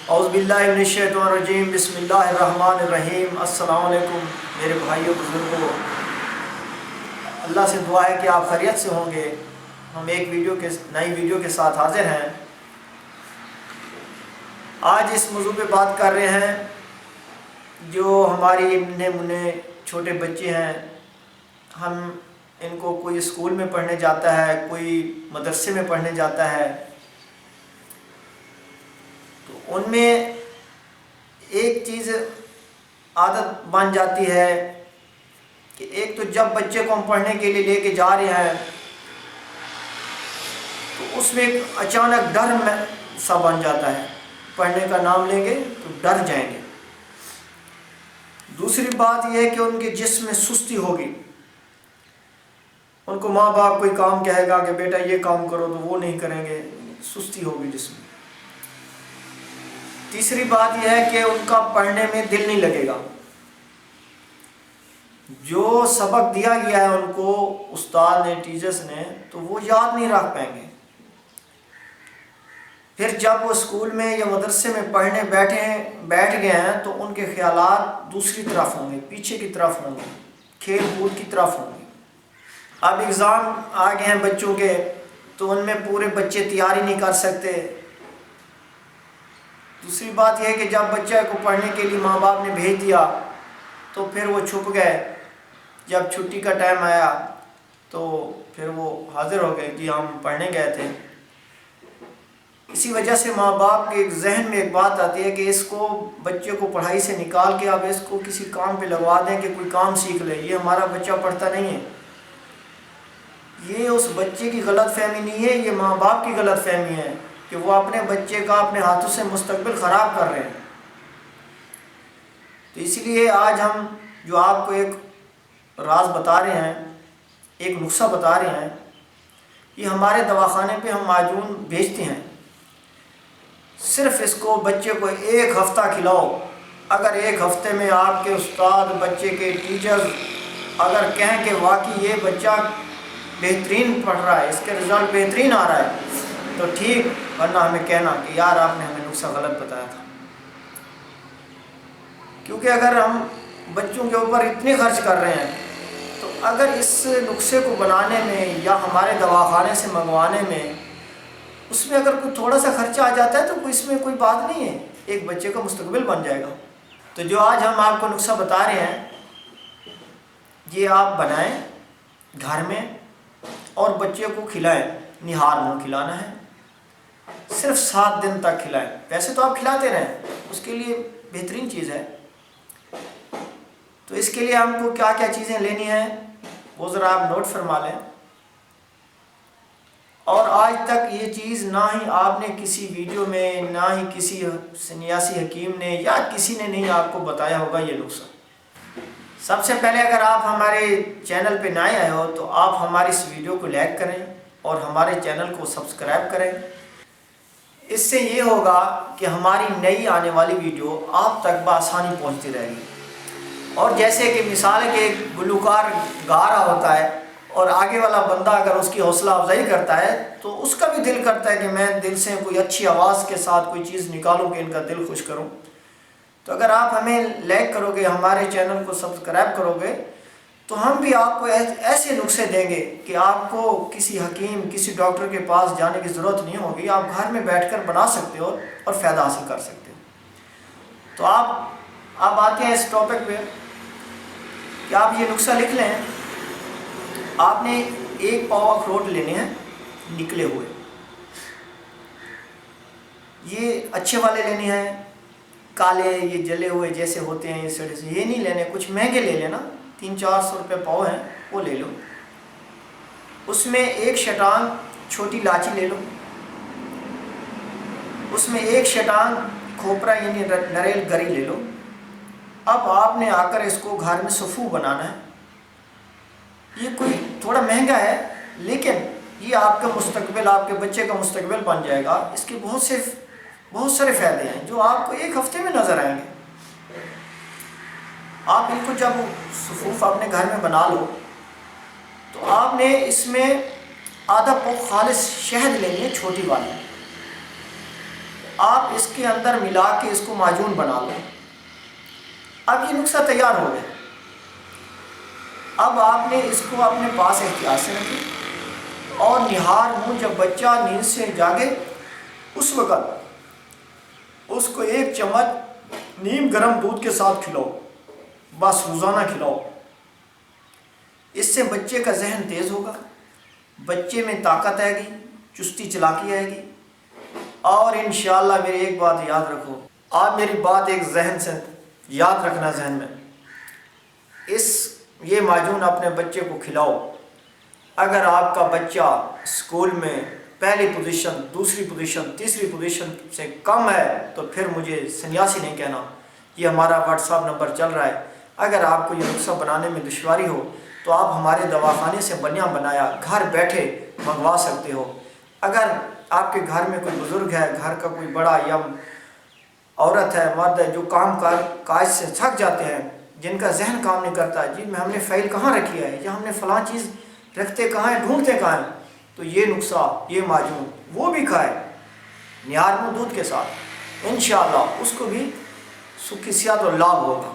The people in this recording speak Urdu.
اعوذ باللہ من الشیطان الرجیم، بسم اللہ الرحمن الرحیم۔ السلام علیکم میرے بھائیوں بزرگوں، اللہ سے دعا ہے کہ آپ خیریت سے ہوں گے۔ ہم ایک نئی ویڈیو کے ساتھ حاضر ہیں۔ آج اس موضوع پہ بات کر رہے ہیں جو ہماری ننھے منھے چھوٹے بچے ہیں، ہم ان کو کوئی اسکول میں پڑھنے جاتا ہے، کوئی مدرسے میں پڑھنے جاتا ہے، تو ان میں ایک چیز عادت بن جاتی ہے کہ ایک تو جب بچے کو ہم پڑھنے کے لیے لے کے جا رہے ہیں تو اس میں ایک اچانک ڈر میں سا بن جاتا ہے، پڑھنے کا نام لیں گے تو ڈر جائیں گے۔ دوسری بات یہ ہے کہ ان کے جسم میں سستی ہوگی، ان کو ماں باپ کوئی کام کہے گا کہ بیٹا یہ کام کرو تو وہ نہیں کریں گے، سستی ہوگی جسم میں۔ تیسری بات یہ ہے کہ ان کا پڑھنے میں دل نہیں لگے گا، جو سبق دیا گیا ہے ان کو استاد نے، ٹیچرز نے، تو وہ یاد نہیں رکھ پائیں گے۔ پھر جب وہ اسکول میں یا مدرسے میں پڑھنے بیٹھ گئے ہیں تو ان کے خیالات دوسری طرف ہوں گے، پیچھے کی طرف ہوں گے، کھیل کود کی طرف ہوں گے۔ اب ایگزام آ گئے ہیں بچوں کے، تو ان میں پورے بچے تیاری نہیں کر سکتے۔ دوسری بات یہ ہے کہ جب بچہ کو پڑھنے کے لیے ماں باپ نے بھیج دیا تو پھر وہ چھپ گئے، جب چھٹی کا ٹائم آیا تو پھر وہ حاضر ہو گئے کہ ہم پڑھنے گئے تھے۔ اسی وجہ سے ماں باپ کے ذہن میں ایک بات آتی ہے کہ اس کو، بچے کو پڑھائی سے نکال کے اب اس کو کسی کام پہ لگوا دیں کہ کوئی کام سیکھ لے، یہ ہمارا بچہ پڑھتا نہیں ہے۔ یہ اس بچے کی غلط فہمی نہیں ہے، یہ ماں باپ کی غلط فہمی ہے کہ وہ اپنے بچے کا اپنے ہاتھوں سے مستقبل خراب کر رہے ہیں۔ تو اس لیے آج ہم جو آپ کو ایک راز بتا رہے ہیں، ایک نسخہ بتا رہے ہیں، یہ ہمارے دواخانے پہ ہم معجون بیچتے ہیں۔ صرف اس کو بچے کو ایک ہفتہ کھلاؤ، اگر ایک ہفتے میں آپ کے استاد، بچے کے ٹیچرز اگر کہیں کہ واقعی یہ بچہ بہترین پڑھ رہا ہے، اس کے رزلٹ بہترین آ رہا ہے تو ٹھیک، ورنہ ہمیں کہنا کہ یار آپ نے ہمیں نسخہ غلط بتایا تھا۔ کیونکہ اگر ہم بچوں کے اوپر اتنے خرچ کر رہے ہیں تو اگر اس نسخے کو بنانے میں یا ہمارے دواخانے سے منگوانے میں اس میں اگر کوئی تھوڑا سا خرچہ آ جاتا ہے تو اس میں کوئی بات نہیں ہے، ایک بچے کا مستقبل بن جائے گا۔ تو جو آج ہم آپ کو نسخہ بتا رہے ہیں یہ آپ بنائیں گھر میں اور بچے کو کھلائیں، نہار منہ کھلانا ہے، صرف 7 دن تک کھلائیں۔ ویسے تو آپ کھلاتے رہیں، اس کے لیے بہترین چیز ہے۔ تو اس کے لیے ہم کو کیا کیا چیزیں لینی ہیں وہ ذرا آپ نوٹ فرما لیں۔ اور آج تک یہ چیز نہ ہی آپ نے کسی ویڈیو میں، نہ ہی کسی سنیاسی حکیم نے یا کسی نے نہیں آپ کو بتایا ہوگا یہ نسخہ۔ سب سے پہلے اگر آپ ہمارے چینل پہ نئے آئے ہو تو آپ ہماری اس ویڈیو کو لائک کریں اور ہمارے چینل کو سبسکرائب کریں۔ اس سے یہ ہوگا کہ ہماری نئی آنے والی ویڈیو آپ تک بآسانی پہنچتی رہے گی۔ اور جیسے کہ مثال ہے کہ ایک گلوکار گا رہا ہوتا ہے اور آگے والا بندہ اگر اس کی حوصلہ افزائی کرتا ہے تو اس کا بھی دل کرتا ہے کہ میں دل سے کوئی اچھی آواز کے ساتھ کوئی چیز نکالوں کہ ان کا دل خوش کروں۔ تو اگر آپ ہمیں لائک کرو گے، ہمارے چینل کو سبسکرائب کرو گے تو ہم بھی آپ کو ایسے نسخے دیں گے کہ آپ کو کسی حکیم، کسی ڈاکٹر کے پاس جانے کی ضرورت نہیں ہوگی، آپ گھر میں بیٹھ کر بنا سکتے ہو اور فائدہ حاصل کر سکتے ہو۔ تو آپ آتے ہیں اس ٹاپک پہ کہ آپ یہ نسخہ لکھ لیں۔ آپ نے 1 پاؤ اخروٹ لینے ہیں نکلے ہوئے، یہ اچھے والے لینے ہیں، کالے یہ جلے ہوئے جیسے ہوتے ہیں، یہ سڑے سے یہ نہیں لینے، کچھ مہنگے لے لینا، 300-400 روپے پاؤ ہیں وہ لے لو۔ اس میں 1 شٹانگ چھوٹی الائچی لے لو، اس میں 1 شٹانگ کھوپرا یعنی نریل گری لے لو۔ اب آپ نے آ کر اس کو گھر میں سفو بنانا ہے۔ یہ کوئی تھوڑا مہنگا ہے لیکن یہ آپ کا مستقبل، آپ کے بچے کا مستقبل بن جائے گا۔ اس کے بہت سارے فائدے ہیں جو آپ کو 1 ہفتے میں نظر آئیں گے۔ آپ ان کو جب صفوف اپنے گھر میں بنا لو تو آپ نے اس میں آدھا پاؤ خالص شہد لینی ہے، چھوٹی والی، آپ اس کے اندر ملا کے اس کو معجون بنا لیں۔ اب یہ نسخہ تیار ہو گیا۔ اب آپ نے اس کو اپنے پاس احتیاط سے رکھیں اور نہار منہ جب بچہ نیند سے جاگے اس وقت اس کو 1 چمچ نیم گرم دودھ کے ساتھ کھلاؤ، بس روزانہ کھلاؤ۔ اس سے بچے کا ذہن تیز ہوگا، بچے میں طاقت آئے گی، چستی چلاکی آئے گی، اور انشاءاللہ میری ایک بات یاد رکھو، آپ میری بات ایک ذہن سے یاد رکھنا ذہن میں، یہ معجون اپنے بچے کو کھلاؤ۔ اگر آپ کا بچہ اسکول میں پہلی پوزیشن، دوسری پوزیشن، تیسری پوزیشن سے کم ہے تو پھر مجھے سنیاسی نہیں کہنا، یہ ہمارا واٹس ایپ نمبر چل رہا ہے۔ اگر آپ کو یہ نسخہ بنانے میں دشواری ہو تو آپ ہمارے دواخانے سے بنیا بنایا گھر بیٹھے منگوا سکتے ہو۔ اگر آپ کے گھر میں کوئی بزرگ ہے، گھر کا کوئی بڑا یا عورت ہے، مرد ہے، جو کاج سے تھک جاتے ہیں، جن کا ذہن کام نہیں کرتا، جی میں ہم نے فائل کہاں رکھی ہے یا ہم نے فلاں چیز رکھتے کہاں ہیں، ڈھونڈتے کہاں ہیں، تو یہ نسخہ، یہ معجون وہ بھی کھائے نہار منہ دودھ کے ساتھ، انشاءاللہ اس کو بھی سکھی صحت اور لابھ ہوگا۔